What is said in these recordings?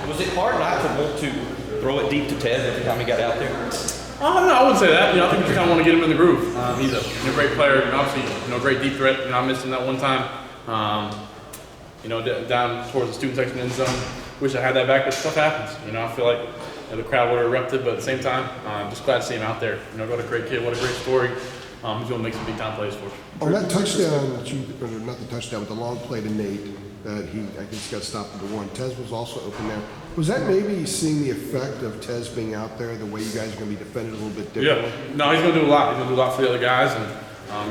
Was it hard not to want to throw it deep to Tez every time he got out there? No, I wouldn't say that. I think we just kind of want to get him in the groove. He's a great player, and obviously, great deep threat. I missed him that one time. Down towards the student section end zone. Wish I had that back, but stuff happens. I feel like the crowd would have erupted, but at the same time, just glad to see him out there. What a great kid, what a great story. He's going to make some big time plays for us. On that touchdown, not the touchdown, but the long play to Nate, that I guess got stopped at the one. Tez was also open there. Was that maybe seeing the effect of Tez being out there, the way you guys are going to be defended a little bit differently? Yeah, no, he's going to do a lot. He's going to do a lot for the other guys, and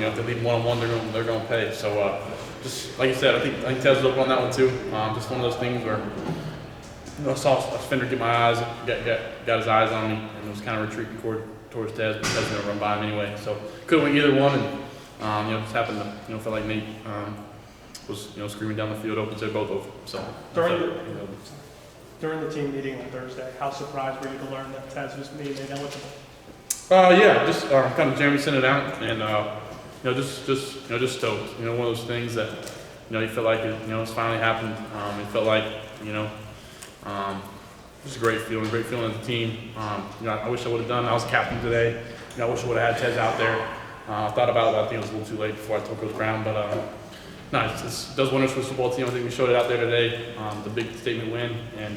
if they leave one-on-one, they're going to pay. So, just like you said, I think Tez was open on that one too. Just one of those things where I saw a defender get my eyes, got his eyes on me, and it was kind of retreating towards Tez, but Tez was going to run by him anyway. So couldn't win either one, and just happened to feel like Nate was screaming down the field open, so both open. So during the team meeting on Thursday, how surprised were you to learn that Tez was made eligible? Yeah, just kind of Jeremy sent it out, and just stoked. One of those things that you feel like it's finally happened. It felt like just a great feeling as a team. I wish I would have done. I was captain today. I wish I would have had Tez out there. I thought about it. I think it was a little too late before I took Coach Brown, but no, it does wonders for the football team. I think we showed it out there today. The big statement win, and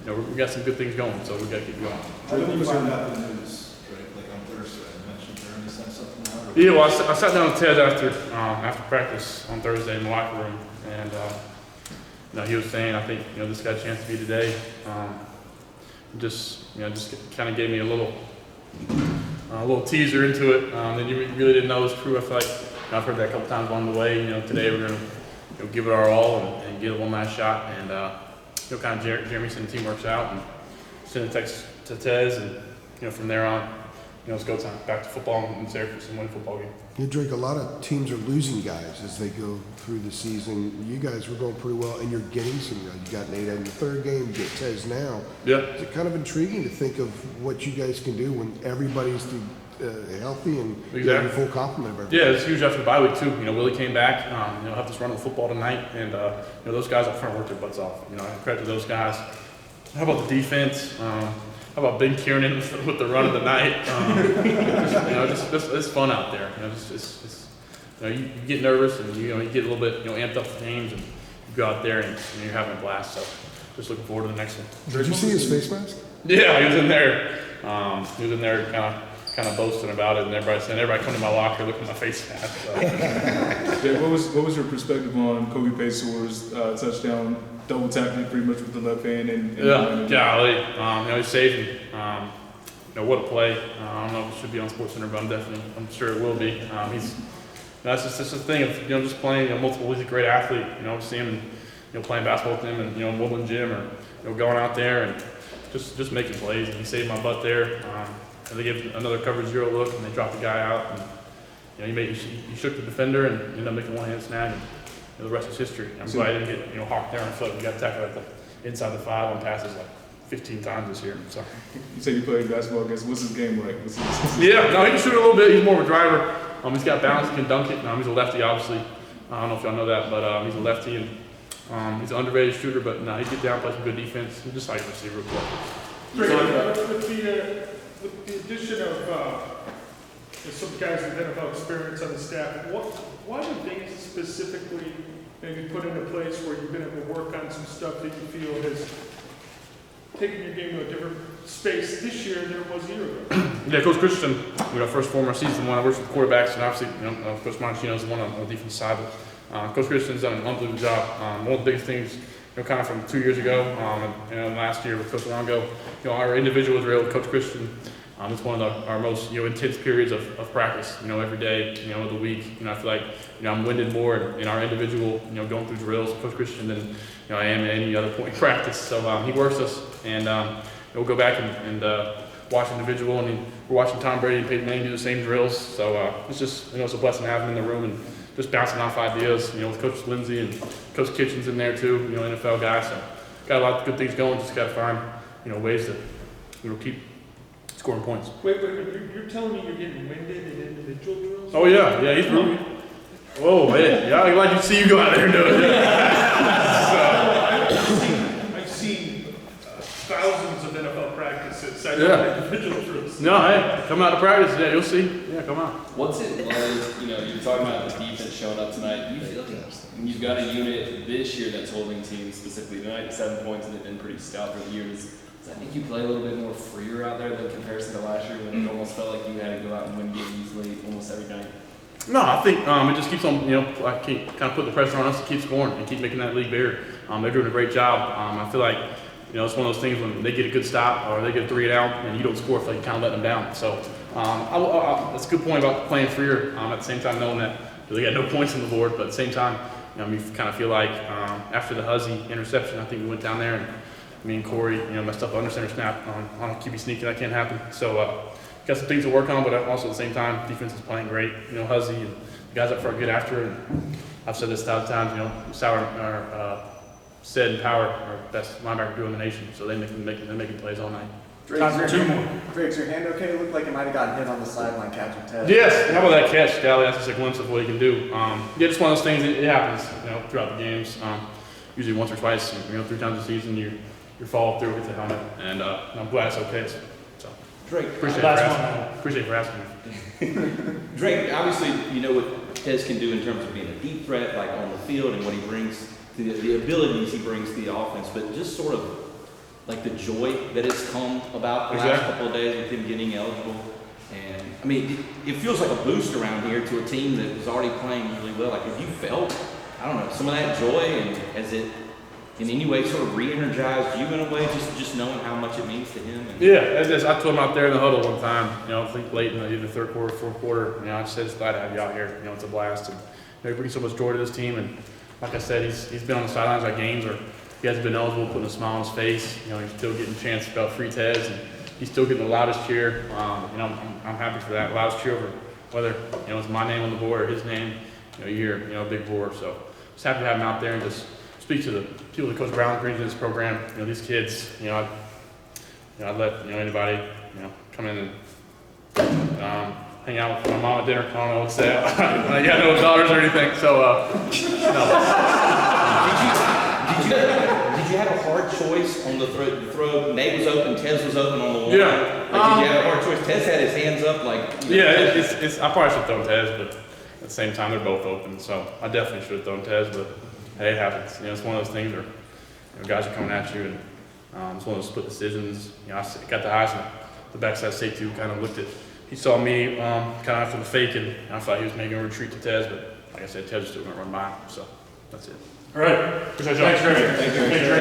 we got some good things going, so we got to keep going. How did you find out the news, right? Like on Thursday, you mentioned Jeremy sent something out? Yeah, well, I sat down with Ted after practice on Thursday in the locker room, and he was saying, I think this got a chance to be today. Just kind of gave me a little teaser into it. That you really didn't know it was true. I feel like I've heard that a couple times along the way. Today we're going to give it our all and get a one last shot. And kind of Jeremy sent the team works out and send a text to Tez, and from there on, it's go time back to football in Syracuse and win a football game. Drake, a lot of teams are losing guys as they go through the season. You guys were going pretty well, and you're getting some. You got Nate in the third game, you get Tez now. Yeah. Is it kind of intriguing to think of what you guys can do when everybody's healthy and exactly. full complement of everybody? Yeah, it's huge after the bye week too. Willie came back. Have this run of football tonight, and those guys up front worked their butts off. Credit to those guys. How about the defense? How about Ben Kiernan with the run of the night? It's fun out there. You get nervous and you get a little bit amped up for games, and you go out there and you're having a blast. So just looking forward to the next one. Did you see his face mask? Yeah, he was in there. Kind of boasting about it, and everybody come to my locker, look at my face mask. So. Yeah, what was your perspective on Kobe Paysor's touchdown, double tackling pretty much with the left hand and golly, he saved me. What a play. I don't know if it should be on SportsCenter, but I'm sure it will be. That's just the thing of just playing multiple. He's a great athlete. See him playing basketball with him and Woodland Gym or going out there and just making plays. And he saved my butt there. And they gave another cover zero look, and they dropped the guy out. And he shook the defender and ended up making one hand snag. And the rest is history. I'm glad I didn't get hawked there on foot. We got tackled at the inside the 5 on passes like 15 times this year. So. You said you played basketball against. What's his game like? Yeah, no, he can shoot a little bit. He's more of a driver. He's got balance. He can dunk it. He's a lefty, obviously. I don't know if y'all know that, but he's a lefty, and he's an underrated shooter. But no, he get down, play some good defense. He's just like a receiver. With the addition of some guys with NFL experience on the staff, why do things specifically maybe put into place where you've been able to work on some stuff that you feel has taken your game to a different space this year than it was a year ago? Yeah, Coach Christian, first former season one, I worked with quarterbacks, and obviously, Coach Montino is the one on the defense side. But Coach Christian's done an unbelievable job. One of the biggest things, kind of from 2 years ago, and last year with Coach Longo, our individuals were able to Coach Christian. It's one of our most intense periods of practice. Every day, of the week. I feel like I'm winded more in our individual, going through drills, Coach Christian, than I am at any other point in practice. So he works us, and we'll go back and watch individual, and we're watching Tom Brady and Peyton Manning do the same drills. So it's just it's a blessing to have him in the room and just bouncing off ideas. With Coach Lindsay and Coach Kitchens in there too. NFL guy. So got a lot of good things going. Just got to find ways to keep scoring points. Wait, you're telling me you're getting winded in individual drills? Oh yeah, he's really. Whoa, man! Yeah, I'm glad to see you go out there and do it. I've seen thousands of NFL practices. I know Yeah. individual trips. No, hey, come out to practice. Yeah, you'll see. Yeah, come out. What's it like, you know, you're talking about the defense showing up tonight. Do you feel like you've got a unit this year that's holding teams, specifically tonight, 7 points, and they've been pretty stout for the year. Does that make you play a little bit more freer out there than comparison to last year when it almost felt like you had to go out and win games late almost every night? No, I think it just keeps on, I keep kind of put the pressure on us to keep scoring and keep making that league bigger. They're doing a great job. I feel like, it's one of those things when they get a good stop or they get a 3 and out and you don't score, I feel like you kind of let them down. So that's a good point about playing freer. At the same time, knowing that they got no points on the board, but at the same time, you kind of feel like after the Huzzy interception, I think we went down there and me and Corey, messed up under center snap on a QB sneak, and that can't happen. So got some things to work on, but also at the same time, defense is playing great. Huzzy and the guys up front get after it. And I've said this 1,000 times. Sid and Power are the best linebacker duo in the nation, so they're making plays all night. Drake's your hand okay? It looked like it might have gotten hit on the sideline catching Ted. Yes, how about that catch, Scally? That's just a glimpse of what he can do. Just one of those things. It happens, throughout the games. Usually once or twice, 3 times a season, you fall through with the helmet, and I'm glad it's okay. So Drake, appreciate it for asking me. Drake, obviously, you know what Tez can do in terms of being a deep threat, like on the field, and what he brings, the abilities he brings to the offense, but just sort of like the joy that has come about the last couple of days with him getting eligible. And I mean, it feels like a boost around here to a team that was already playing really well. Like, have you felt, I don't know, some of that joy, and has it in any way sort of re-energized you in a way, just knowing how much it means to him? And Yeah, I told him out there in the huddle one time, I think late in either third quarter, fourth quarter, I just said, it's glad to have you out here. It's a blast. And he brings so much joy to this team. And like I said, he's been on the sidelines at games where he hasn't been eligible, putting a smile on his face. He's still getting a chance about free Tez, and he's still getting the loudest cheer. I'm happy for that. Loudest cheer over whether, it's my name on the board or his name. You hear, a big roar. So just happy to have him out there and just speak to the people that Coach Brown brings to this program. These kids, I'd let, anybody, come in and hang out with my mom at dinner. I don't know what to say. I got no daughters or anything, so, Did you have a hard choice on the throw? Nate was open, Tez was open on the one. Yeah. Did you have a hard choice? Tez had his hands up, like. It's I probably should have thrown Tez, but at the same time, they're both open, so I definitely should have thrown Tez, but hey, it happens. It's one of those things where guys are coming at you, and it's one of those split decisions. I got the eyes on the backside safety who kind of looked at. He saw me kind of after the fake, and I thought he was making a retreat to Tez, but like I said, Tez just didn't run by him, so that's it. All right. Thanks, Greg.